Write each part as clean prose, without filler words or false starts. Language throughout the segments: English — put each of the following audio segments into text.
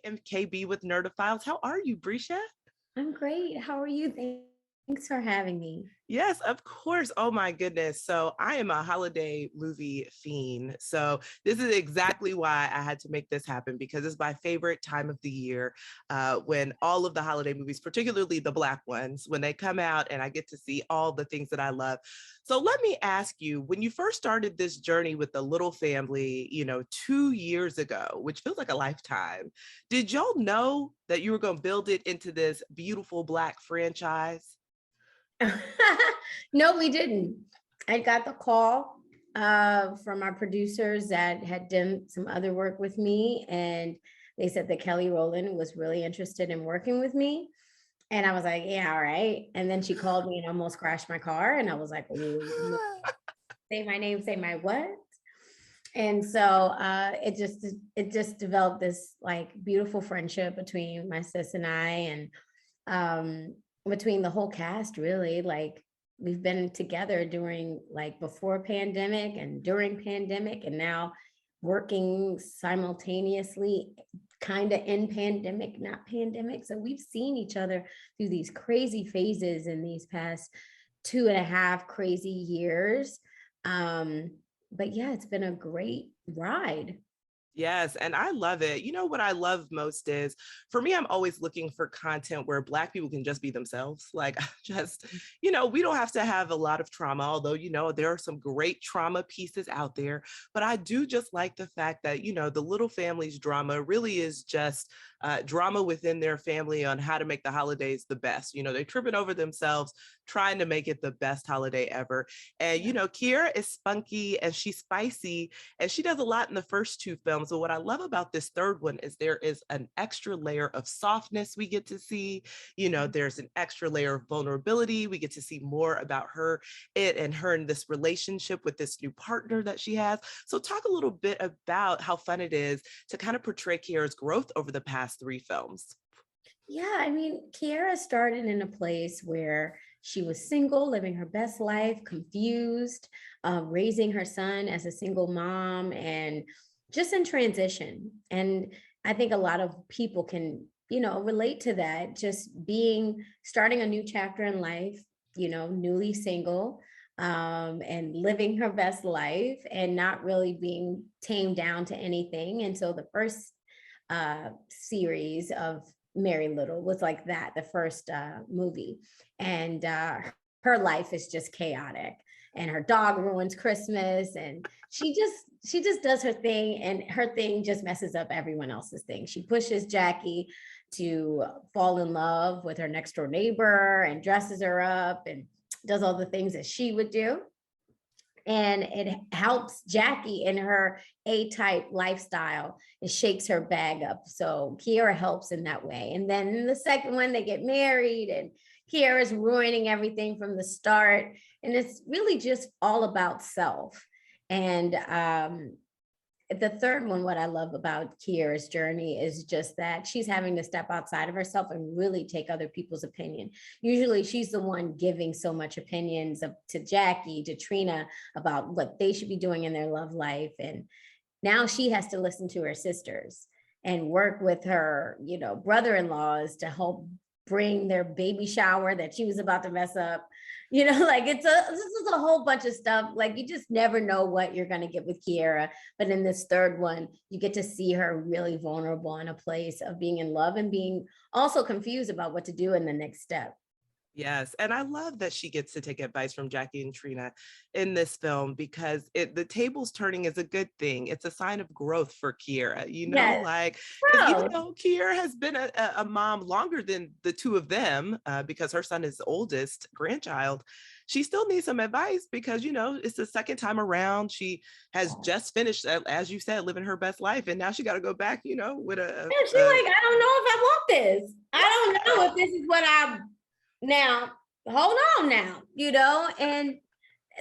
am KB with Nerdophiles. How are you, Bresha? I'm great. How are you? Thanks for having me. Yes, of course. Oh my goodness. So I am a holiday movie fiend. So this is exactly why I had to make this happen because it's my favorite time of the year when all of the holiday movies, particularly the Black ones, when they come out and I get to see all the things that I love. So let me ask you, when you first started this journey with the Little family, 2 years ago, which feels like a lifetime, did y'all know that you were going to build it into this beautiful Black franchise? No, we didn't. I got the call from our producers that had done some other work with me, and they said that Kelly Rowland was really interested in working with me. And I was like, yeah, all right. And then she called me and almost crashed my car. And I was like, "Ooh, say my name, say my what?" And so it just developed this like beautiful friendship between my sis and I, and um between the whole cast, really. Like, we've been together during, like, before pandemic and during pandemic, and now working simultaneously, kind of in pandemic, not pandemic. So we've seen each other through these crazy phases in these past 2.5 crazy years. um but yeah, it's been a great ride. Yes, and I love it. You know what I love most is for me, I'm always looking for content where Black people can just be themselves. Like, just, we don't have to have a lot of trauma, although, there are some great trauma pieces out there. But I do just like the fact that, the Little Family's drama really is just drama within their family on how to make the holidays the best. They're tripping over themselves, trying to make it the best holiday ever. And, Kiera is spunky and she's spicy and she does a lot in the first two films. But what I love about this third one is there is an extra layer of softness we get to see. There's an extra layer of vulnerability. We get to see more about her in this relationship with this new partner that she has. So talk a little bit about how fun it is to kind of portray Kiera's growth over the past three films. Yeah, I mean, Kiara started in a place where she was single, living her best life, confused, raising her son as a single mom, and just in transition. And I think a lot of people can, relate to that. Just starting a new chapter in life, newly single, and living her best life, and not really being tamed down to anything. And so the first series of Mary Little was like that, the first movie. And her life is just chaotic. And her dog ruins Christmas, and she just does her thing, and her thing just messes up everyone else's thing. She pushes Jackie to fall in love with her next door neighbor and dresses her up and does all the things that she would do, and it helps Jackie in her A-type lifestyle. It shakes her bag up. So Kiara helps in that way. And then in the second one, they get married, and Kiara's ruining everything from the start. And it's really just all about self. And the third one, what I love about Kiera's journey is just that she's having to step outside of herself and really take other people's opinion. Usually she's the one giving so much opinions to Jackie, to Trina, about what they should be doing in their love life. And now she has to listen to her sisters and work with her, brother-in-laws to help bring their baby shower that she was about to mess up. Like, this is a whole bunch of stuff. Like, you just never know what you're going to get with Kiera. But in this third one, you get to see her really vulnerable in a place of being in love and being also confused about what to do in the next step. Yes, and I love that she gets to take advice from Jackie and Trina in this film because the tables turning is a good thing. It's a sign of growth for Kiera, Yes. like, because even Wow. though Kiera has been a mom longer than the two of them, because her son is the oldest grandchild, she still needs some advice because, it's the second time around. She has just finished, as you said, living her best life, and now she got to go back, with And she's like, I don't know if I want this. I don't know if this is what I now. Hold on now, and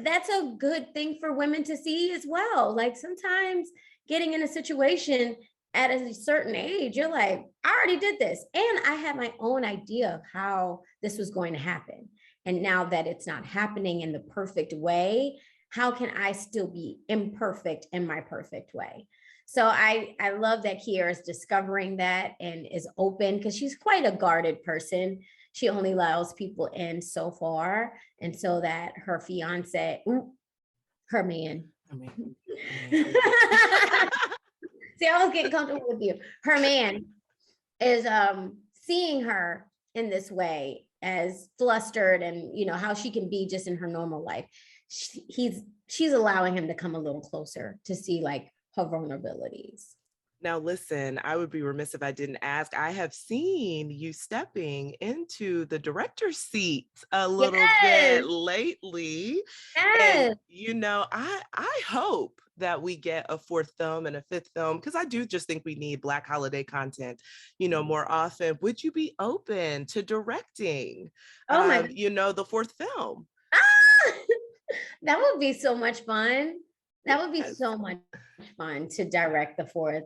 that's a good thing for women to see as well. Like, sometimes getting in a situation at a certain age, you're like, I already did this. And I had my own idea of how this was going to happen. And now that it's not happening in the perfect way, how can I still be imperfect in my perfect way? So I love that Kiara is discovering that and is open, because she's quite a guarded person. She only allows people in so far, and so that her fiance, her man. I mean, See, I was getting comfortable with you. Her man is seeing her in this way, as flustered, and how she can be just in her normal life. She's allowing him to come a little closer to see like her vulnerabilities. now, listen, I would be remiss if I didn't ask. I have seen you stepping into the director's seat a little Yes, bit lately. And, yes. I hope that we get a fourth film and a fifth film, because I do just think we need Black holiday content, more often. Would you be open to directing, Oh my, the fourth film? ah! That would be so much fun. That would be Yes. so much fun to direct the fourth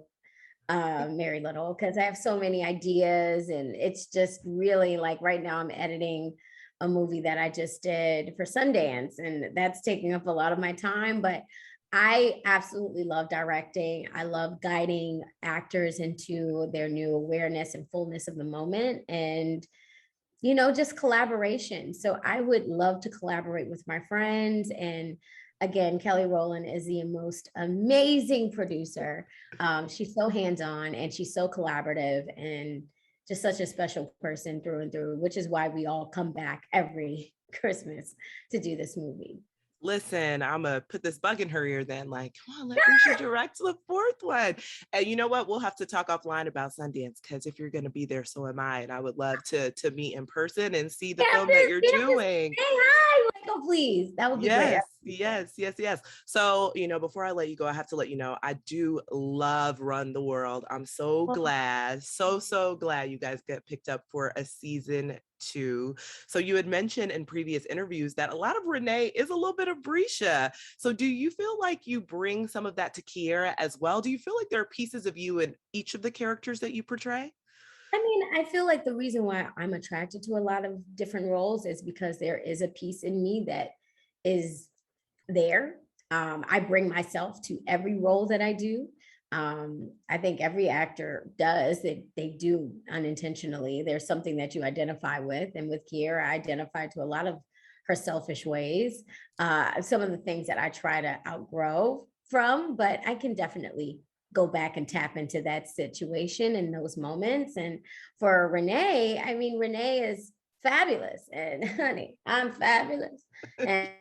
Mary Liddle, because I have so many ideas, and it's just really like right now I'm editing a movie that I just did for Sundance, and that's taking up a lot of my time. But I absolutely love directing. I love guiding actors into their new awareness and fullness of the moment, and just collaboration. So I would love to collaborate with my friends. And again, Kelly Rowland is the most amazing producer. She's so hands-on, and she's so collaborative, and just such a special person through and through, which is why we all come back every Christmas to do this movie. Listen, I'm gonna put this bug in her ear then, like, come on, let Bresha direct the fourth one. And you know what? We'll have to talk offline about Sundance, because if you're gonna be there, so am I. And I would love to meet in person and see the film that you're doing. Say hi, like, oh, please. That would be great. Yes. So, before I let you go, I have to let you know, I do love Run the World. I'm so glad, so glad you guys get picked up for a season 2. So you had mentioned in previous interviews that a lot of Renee is a little bit of Bresha. So do you feel like you bring some of that to Kiara as well? Do you feel like there are pieces of you in each of the characters that you portray? I mean, I feel like the reason why I'm attracted to a lot of different roles is because there is a piece in me that is there. I bring myself to every role that I do. I think every actor does that. They do unintentionally. There's something that you identify with. And with Kiera, I identify to a lot of her selfish ways. Some of the things that I try to outgrow from, but I can definitely go back and tap into that situation in those moments. And for Renee, I mean, Renee is fabulous, and honey, I'm fabulous.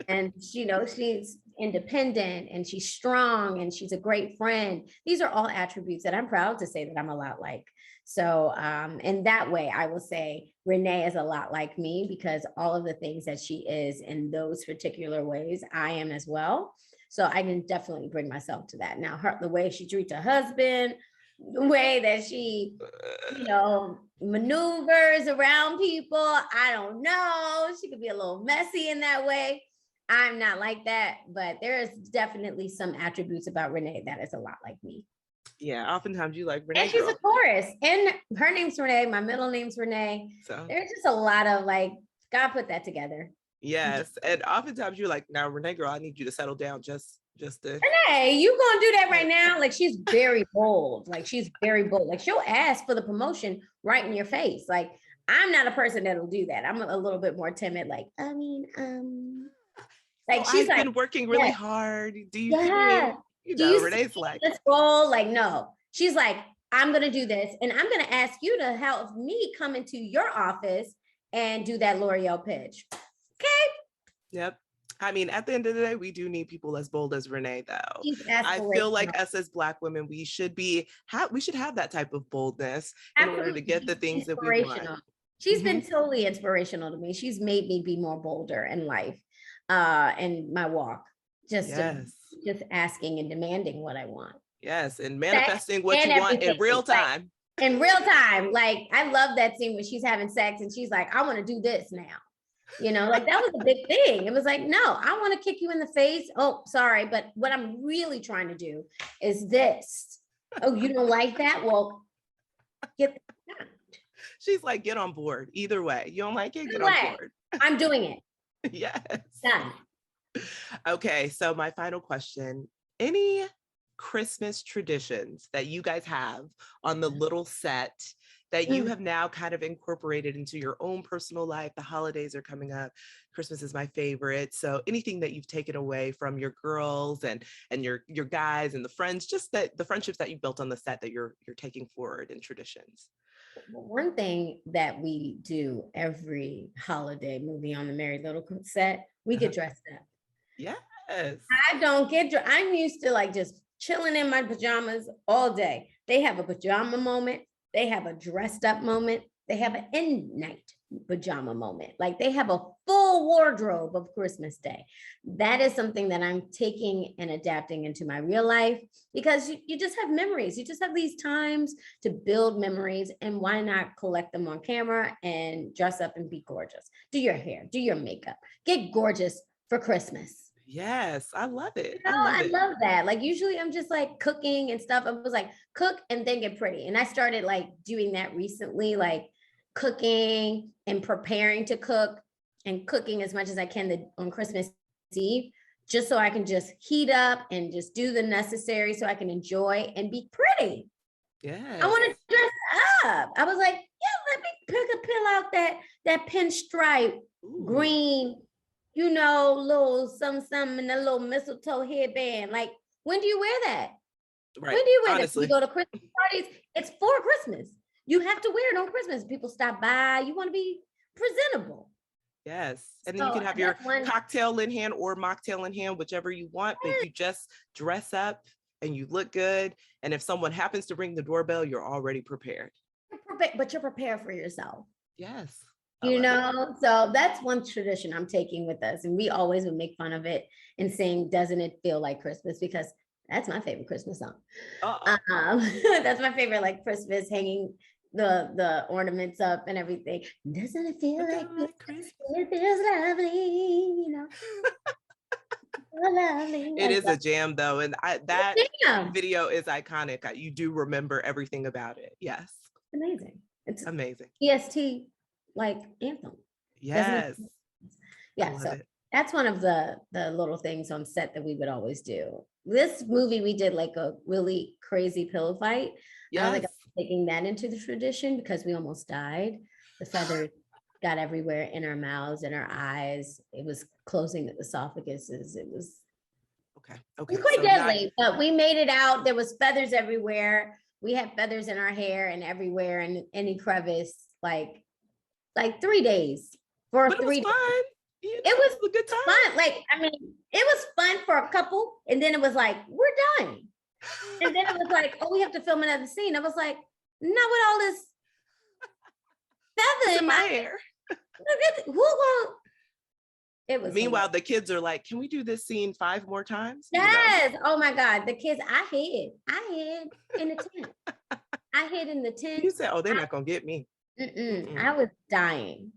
And she's independent, and she's strong, and she's a great friend. These are all attributes that I'm proud to say that I'm a lot like. So in that way, I will say Renee is a lot like me, because all of the things that she is in those particular ways, I am as well. So I can definitely bring myself to that. Now, the way she treats her husband, the way that she, maneuvers around people, I don't know. She could be a little messy in that way. I'm not like that, but there is definitely some attributes about Renee that is a lot like me. Yeah, oftentimes you like Renee. And she's a Taurus, and her name's Renee. My middle name's Renee. So there's just a lot of God put that together. Yes, and oftentimes you're like, now Renee, girl, I need you to settle down just to. Renee, you gonna do that right now? She's very bold. She's very bold. She'll ask for the promotion right in your face. I'm not a person that'll do that. I'm a little bit more timid. She's been working really hard. Do you see Renee's let's roll? No. She's like, I'm gonna do this, and I'm gonna ask you to help me come into your office and do that L'Oreal pitch. Okay. Yep. I mean, at the end of the day, we do need people as bold as Renee, though. I feel like us as Black women, we should have that type of boldness in order to get the things that we want. She's been totally inspirational to me. She's made me be more bolder in life, and my walk. Just asking and demanding what I want. Yes, and manifesting what you want in real time. In real time. I love that scene when she's having sex and she's like, I want to do this now. That was a big thing. It was like, no, I want to kick you in the face. Oh, sorry. But what I'm really trying to do is this. Oh, you don't like that? Well, get that. She's like, get on board. Either way. You don't like it? Get on board. I'm doing it. Yes. Done. Okay. So my final question, any Christmas traditions that you guys have on the little set that you Mm. have now kind of incorporated into your own personal life? The holidays are coming up. Christmas is my favorite. So anything that you've taken away from your girls and your guys and the friends, just that the friendships that you built on the set that you're taking forward in traditions. One thing that we do every holiday movie on the Married Little set, we Uh-huh. get dressed up. Yes. I don't get dressed. I'm used to like just chilling in my pajamas all day. They have a pajama moment. They have a dressed up moment. They have an end night pajama moment. Like they have a full wardrobe of Christmas Day. That is something that I'm taking and adapting into my real life because you just have memories. You just have these times to build memories. And why not collect them on camera and dress up and be gorgeous? Do your hair, do your makeup, get gorgeous for Christmas. Yes, I love it. No, I love I it. love that. Like usually I'm just like cooking and stuff. I was like cook and then get pretty. And I started like doing that recently, like cooking and preparing to cook and cooking as much as I can on Christmas Eve, just so I can just heat up and just do the necessary so I can enjoy and be pretty. I Yes. want to dress up. I was like, yeah, let me peel out that pinstripe Ooh, green, little some and a little mistletoe headband. Like, when do you wear that? right. When do you wear that? You Honestly. go to Christmas parties. It's for Christmas. You have to wear it on Christmas. People stop by. You want to be presentable. Yes. And then you So can have your that's one. cocktail in hand or mocktail in hand, whichever you want, but you just dress up and you look good. And if someone happens to ring the doorbell, you're already prepared. But you're prepared for yourself. Yes. I love it. So that's one tradition I'm taking with us. And we always would make fun of it and sing, doesn't it feel like Christmas? Because that's my favorite Christmas song. Uh-oh. That's my favorite, like Christmas, hanging the ornaments up and everything. Doesn't it feel like Christmas? It feels lovely, so lovely. It is a jam though. And that Damn. video is iconic. You do remember everything about it. Yes. Amazing. It's Amazing. EST like anthem. Yes. Yeah, so that's one of the little things on set that we would always do. This movie, we did like a really crazy pillow fight. I was like, Yes. I'm taking that into the tradition because we almost died. The feathers got everywhere in our mouths and our eyes. It was closing the esophaguses. It was Okay. quite deadly, but we made it out. There was feathers everywhere. We had feathers in our hair and everywhere and any crevice, like 3 days. But it was fun. It was a good time. fun. Like, I mean, it was fun for a couple. And then it was like, we're done. And then it was like, oh, we have to film another scene. I was like, not with all this feather in my hair. Who won't? It was. Meanwhile, the kids are like, can we do this scene 5 more times? Yes. Oh my God. The kids, I hid in the tent. I hid in the tent. You said, oh, they're not going to get me. I was dying.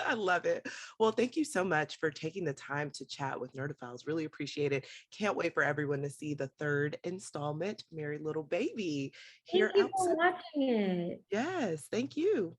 I love it. Well, thank you so much for taking the time to chat with Nerdophiles. Really appreciate it. Can't wait for everyone to see the 3rd installment, Married Little Baby. Thank you for watching it. Yes, thank you.